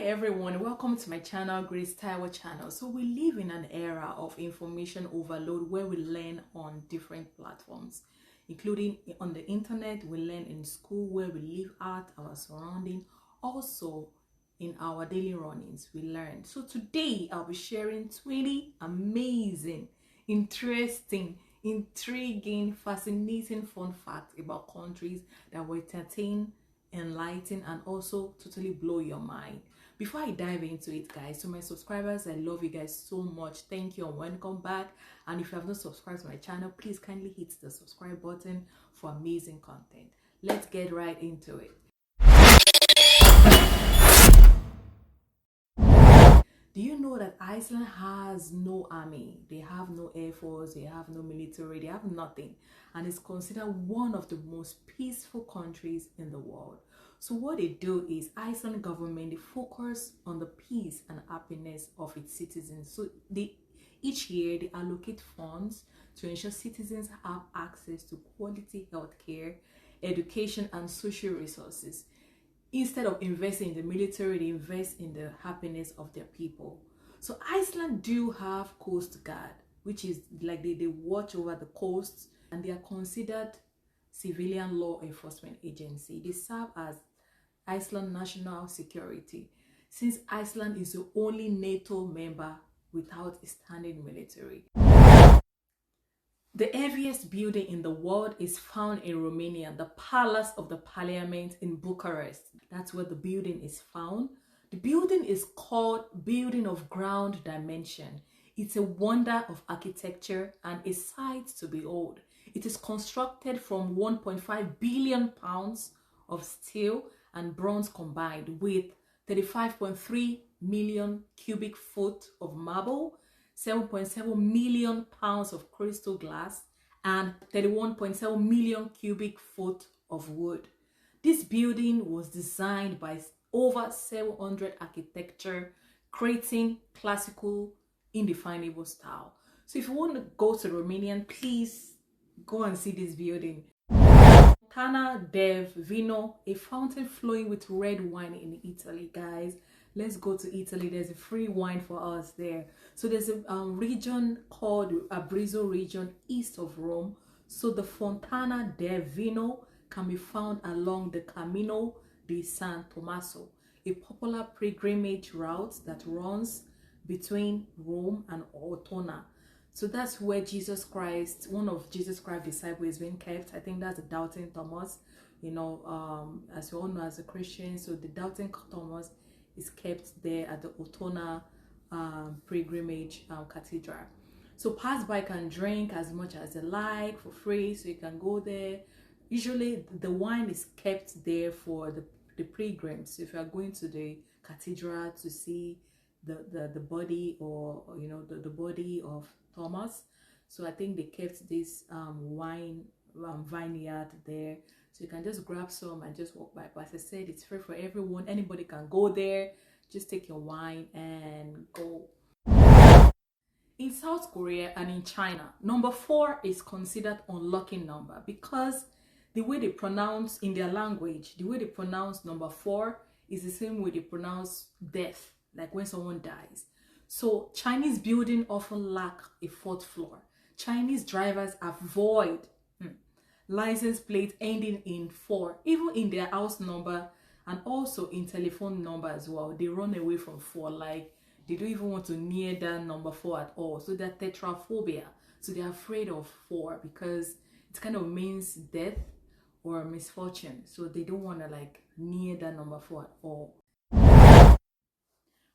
everyone, welcome to my channel, Grace Taiwo channel. So we live in an era of information overload where we learn on different platforms, including on the internet. We learn in school where we live out our surrounding. Also in our daily runnings we learn. So today I'll be sharing 20 amazing, interesting, intriguing, fascinating fun facts about countries that will entertain, enlighten, and also totally blow your mind. Before I dive into it, guys, to my subscribers, I love you guys so much. Thank you and welcome back. And if you have not subscribed to my channel, please kindly hit the subscribe button for amazing content. Let's get right into it. Do you know that Iceland has no army? They have no air force, they have no military, they have nothing. And it's considered one of the most peaceful countries in the world. So what they do is Iceland government, they focus on the peace and happiness of its citizens. So each year they allocate funds to ensure citizens have access to quality healthcare, education, and social resources. Instead of investing in the military, they invest in the happiness of their people. So Iceland do have Coast Guard, which is like they watch over the coasts, and they are considered civilian law enforcement agency. They serve as Iceland national security, since Iceland is the only NATO member without a standing military. The heaviest building in the world is found in Romania, the Palace of the Parliament in Bucharest. That's where the building is found. The building is called Building of Ground Dimension. It's a wonder of architecture and a sight to behold. It is constructed from 1.5 billion pounds of steel and bronze combined with 35.3 million cubic foot of marble, 7.7 million pounds of crystal glass, and 31.7 million cubic foot of wood. This building was designed by over 700 architects, creating classical, indefinable style. So if you want to go to Romanian, please go and see this building. Fontana del Vino, a fountain flowing with red wine in Italy, guys. Let's go to Italy. There's a free wine for us there. So there's a region called Abruzzo region east of Rome. So the Fontana del Vino can be found along the Camino di San Tommaso, a popular pilgrimage route that runs between Rome and Ortona. So that's where Jesus Christ, one of Jesus Christ's disciples, is being kept. I think that's the Doubting Thomas, as we all know as a Christian. So the Doubting Thomas is kept there at the Ortona pilgrimage cathedral. So passby can drink as much as they like for free, so you can go there. Usually the wine is kept there for the pilgrims. So if you are going to the cathedral to see the body or the body of Thomas, so I think they kept this wine vineyard there, so you can just grab some and just walk by. But as I said, it's free for everyone. Anybody can go there. Just take your wine and go. In South Korea and in China, number 4 is considered unlucky number because the way they pronounce in their language, the way they pronounce number 4 is the same way they pronounce death, like when someone dies. So Chinese buildings often lack a 4th floor. Chinese drivers avoid license plate ending in 4, even in their house number and also in telephone number as well. They run away from 4, like they don't even want to near that number 4 at all. So they're tetraphobia. So they're afraid of 4 because it kind of means death or misfortune. So they don't want to like near that number 4 at all.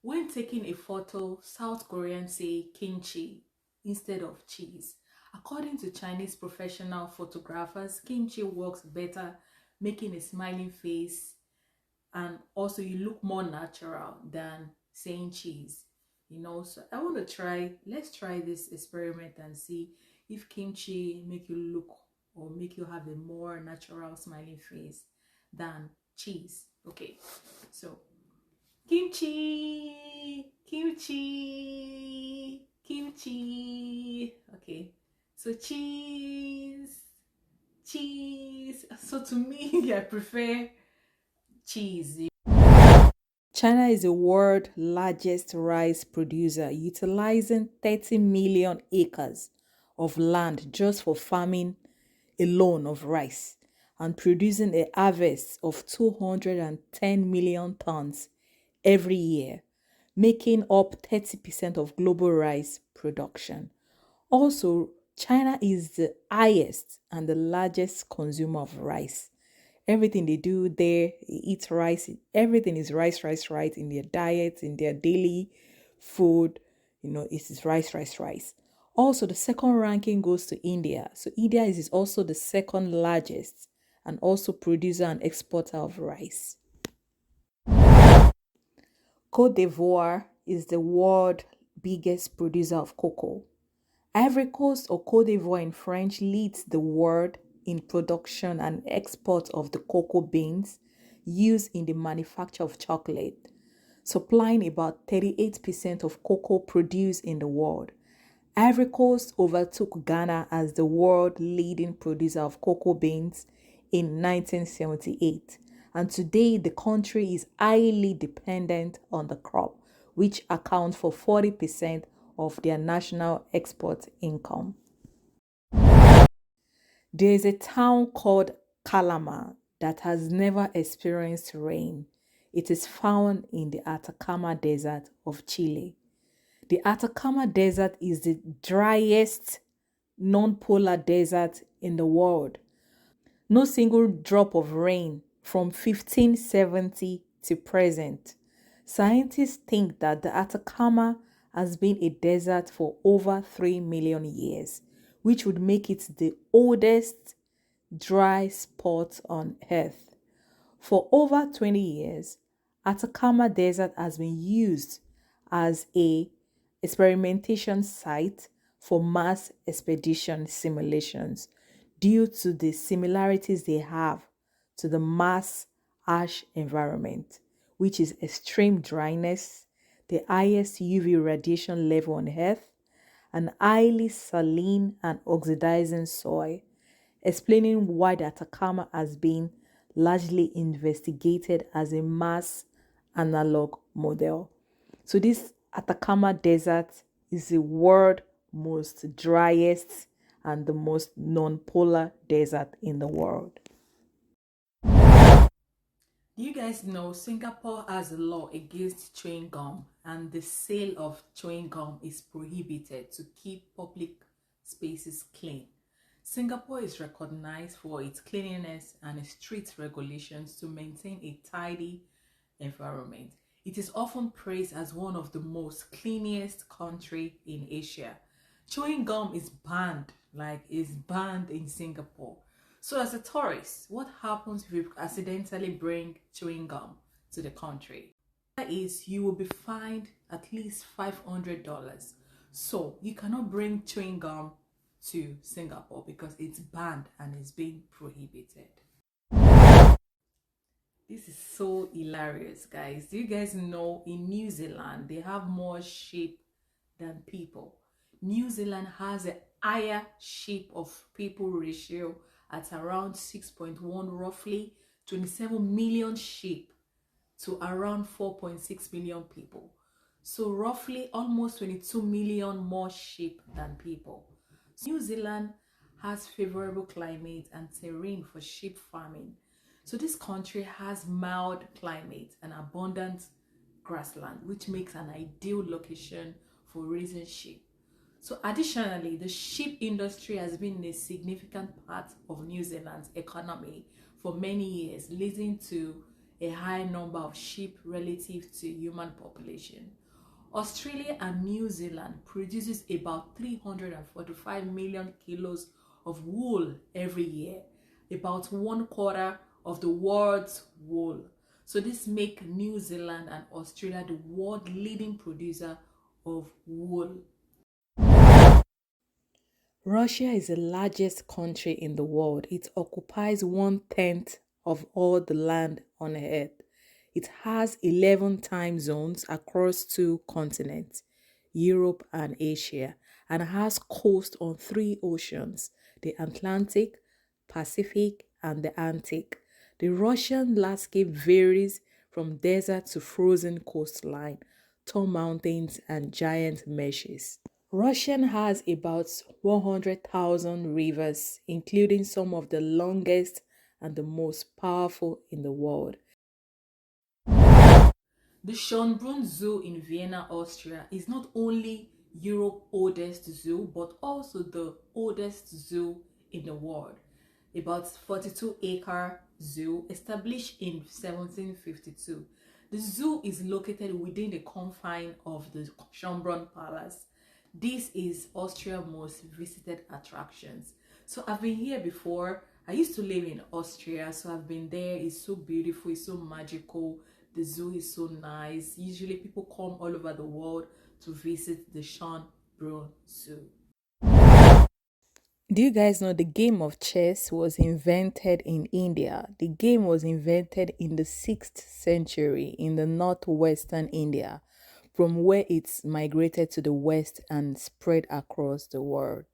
When taking a photo, South Koreans say kimchi instead of cheese. According to Chinese professional photographers, kimchi works better, making a smiling face, and also you look more natural than saying cheese. So I want to try, let's try this experiment and see if kimchi make you look or make you have a more natural smiling face than cheese. Okay, so kimchi, kimchi, kimchi. Okay, so cheese. So to me, I prefer cheese. China is the world's largest rice producer, utilizing 30 million acres of land just for farming alone of rice and producing a harvest of 210 million tons every year, making up 30% of global rice production. Also, China is the highest and the largest consumer of rice. Everything they do there, they eat rice. Everything is rice, rice, rice in their diet, in their daily food. It is rice, rice, rice. Also, the second ranking goes to India. So India is also the second largest and also producer and exporter of rice. Cote d'Ivoire is the world biggest producer of cocoa. Ivory Coast, or Côte d'Ivoire in French, leads the world in production and export of the cocoa beans used in the manufacture of chocolate, supplying about 38% of cocoa produced in the world. Ivory Coast overtook Ghana as the world leading producer of cocoa beans in 1978, and today the country is highly dependent on the crop, which accounts for 40% of their national export income. There is a town called Calama that has never experienced rain. It is found in the Atacama Desert of Chile. The Atacama Desert is the driest non-polar desert in the world. No single drop of rain from 1570 to present. Scientists think that the Atacama has been a desert for over 3 million years, which would make it the oldest dry spot on Earth. For over 20 years, Atacama Desert has been used as a experimentation site for Mars expedition simulations due to the similarities they have to the Mars harsh environment, which is extreme dryness, the highest UV radiation level on Earth, an highly saline and oxidizing soil, explaining why the Atacama has been largely investigated as a Mars analog model. So this Atacama Desert is the world most driest and the most non-polar desert in the world. Do you guys know Singapore has a law against chewing gum, and the sale of chewing gum is prohibited to keep public spaces clean? Singapore is recognized for its cleanliness and strict regulations to maintain a tidy environment. It is often praised as one of the most cleanest country in Asia. Chewing gum is banned in Singapore. So as a tourist, what happens if you accidentally bring chewing gum to the country? That is, you will be fined at least $500. So you cannot bring chewing gum to Singapore because it's banned and it's being prohibited. This is so hilarious, guys. Do you guys know in New Zealand they have more sheep than people? New Zealand has a higher sheep of people ratio at around 6.1, roughly 27 million sheep to around 4.6 million people. So roughly almost 22 million more sheep than people. So New Zealand has favorable climate and terrain for sheep farming. So this country has mild climate and abundant grassland, which makes an ideal location for raising sheep. So additionally, the sheep industry has been a significant part of New Zealand's economy for many years, leading to a high number of sheep relative to human population. Australia and New Zealand produces about 345 million kilos of wool every year, about 1/4 of the world's wool. So this makes New Zealand and Australia the world leading producer of wool. Russia is the largest country in the world. It occupies 1/10 of all the land on Earth. It has 11 time zones across two continents, Europe and Asia, and has coast on three oceans, the Atlantic, Pacific, and the Arctic. The Russian landscape varies from desert to frozen coastline, tall mountains, and giant meshes. Russia has about 100,000 rivers, including some of the longest and the most powerful in the world. The Schönbrunn Zoo in Vienna, Austria is not only Europe's oldest zoo but also the oldest zoo in the world. About 42-acre zoo established in 1752. The zoo is located within the confine of the Schönbrunn Palace. This is Austria's most visited attractions. So I've been here before. I used to live in Austria, so I've been there. It's so beautiful, it's so magical. The zoo is so nice. Usually people come all over the world to visit the Schönbrunn Zoo. Do you guys know the game of chess was invented in India? The game was invented in the 6th century in the northwestern India, from where it's migrated to the west and spread across the world.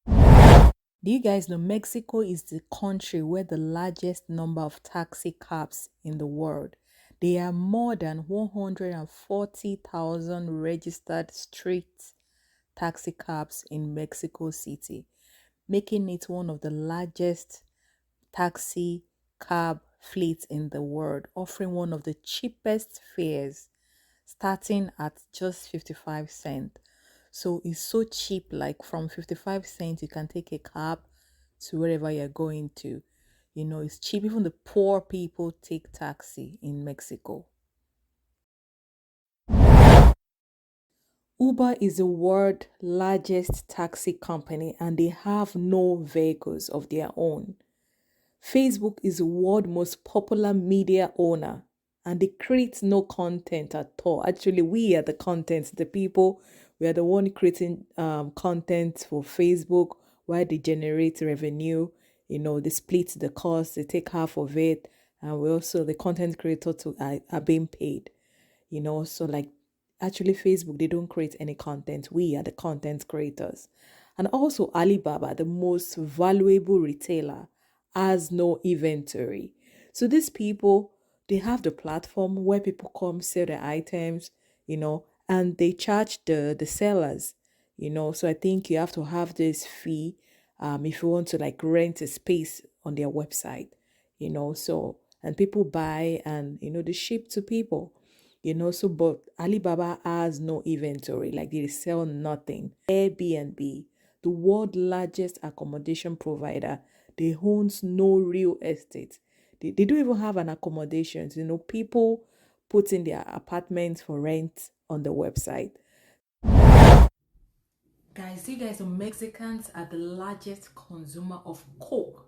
Do you guys know Mexico is the country where the largest number of taxi cabs in the world? There are more than 140,000 registered street taxi cabs in Mexico City, making it one of the largest taxi cab fleets in the world, offering one of the cheapest fares starting at just 55 cents. So it's so cheap, like from 55 cents, you can take a cab to wherever you're going to. You know, it's cheap. Even the poor people take taxi in Mexico. Uber is the world's largest taxi company and they have no vehicles of their own. Facebook is the world's most popular media owner and they create no content at all. Actually, we are the content, the people, we are the one creating content for Facebook while they generate revenue. You know, they split the cost, they take half of it, and we also, the content creator are being paid. You know, so like actually Facebook, they don't create any content. We are the content creators. And also Alibaba, the most valuable retailer, has no inventory. So these people, they have the platform where people come sell their items, you know, and they charge the sellers, you know. So I think you have to have this fee if you want to like rent a space on their website, you know. So and people buy and you know they ship to people, you know. So but Alibaba has no inventory, like they sell nothing. Airbnb, the world's largest accommodation provider, they owns no real estate. They don't even have an accommodation. You know, people put in their apartments for rent on the website. Guys, you guys, the Mexicans are the largest consumer of Coke.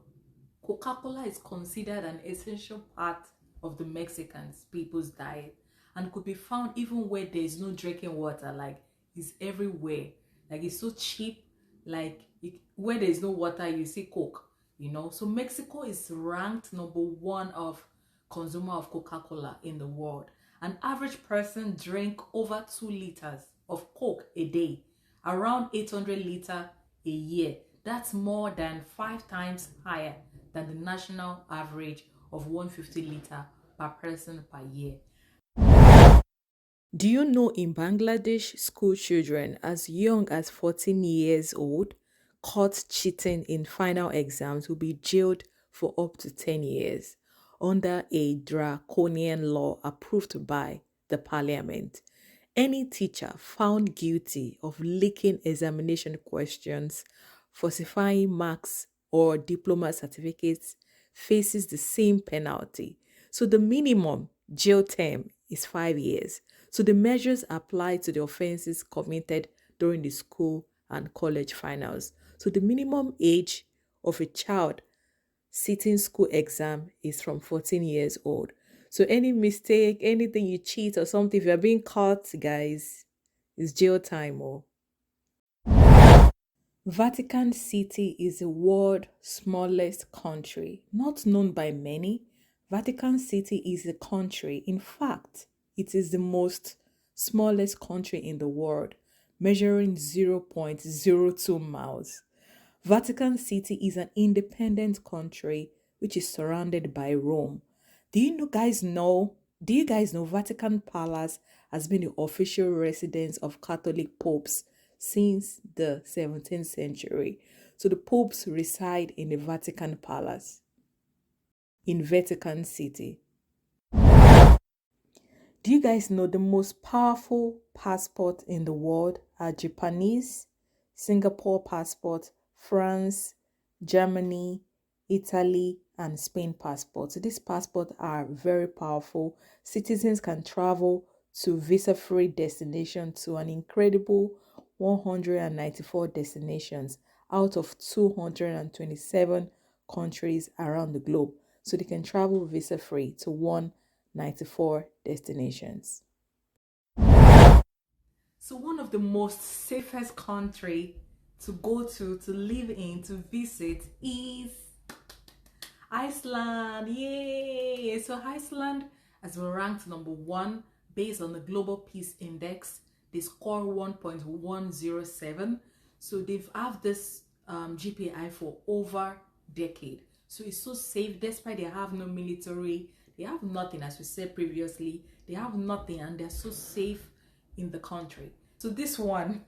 Coca-Cola is considered an essential part of the Mexicans people's diet and could be found even where there is no drinking water. Like it's everywhere. Like it's so cheap. Like where there is no water, you see Coke. You know, so Mexico is ranked number one of consumer of Coca-Cola in the world. An average person drink over 2 liters of Coke a day, around 800 liters a year. That's more than 5 times higher than the national average of 150 liters per person per year. Do you know in Bangladesh, school children as young as 14 years old caught cheating in final exams will be jailed for up to 10 years under a draconian law approved by the parliament? Any teacher found guilty of leaking examination questions, falsifying marks, or diploma certificates faces the same penalty. So the minimum jail term is 5 years. So the measures apply to the offenses committed during the school and college finals. So the minimum age of a child sitting school exam is from 14 years old. So any mistake, anything you cheat or something, if you're being caught, guys, it's jail time. Oh. Vatican City is the world's smallest country. Not known by many, Vatican City is a country. In fact, it is the most smallest country in the world, measuring 0.02 miles. Vatican City is an independent country which is surrounded by Rome. Do you know, guys know Do you guys know Vatican Palace has been the official residence of Catholic popes since the 17th century? So the popes reside in the Vatican Palace in Vatican City. Do you guys know the most powerful passport in the world are Japanese, Singapore passport, France, Germany, Italy, and Spain passports? These passports are very powerful. Citizens can travel to visa-free destinations to an incredible 194 destinations out of 227 countries around the globe. So they can travel visa-free to 194 destinations. So one of the most safest country to go to live in, to visit is Iceland. Yay! So Iceland has been ranked number 1 based on the Global Peace Index. They score 1.107. So they've have this GPI for over a decade. So it's so safe, despite they have no military, they have nothing, as we said previously. They have nothing, and they're so safe in the country. So this one,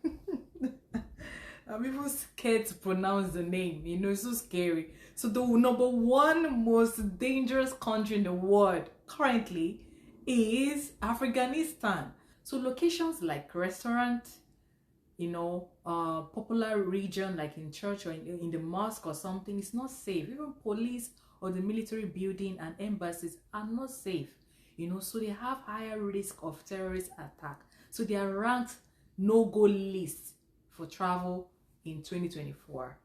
I'm even scared to pronounce the name. You know, it's so scary. So the number 1 most dangerous country in the world currently is Afghanistan. So locations like restaurant, you know, popular region like in church or in the mosque or something, it's not safe. Even police or the military building and embassies are not safe, you know, so they have higher risk of terrorist attack. So they are ranked no-go list for travel in 2024.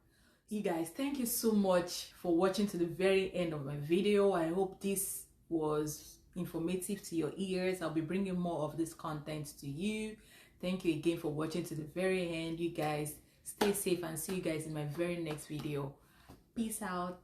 You guys, thank you so much for watching to the very end of my video. I hope this was informative to your ears. I'll be bringing more of this content to you. Thank you again for watching to the very end. You guys stay safe and see you guys in my very next video. Peace out.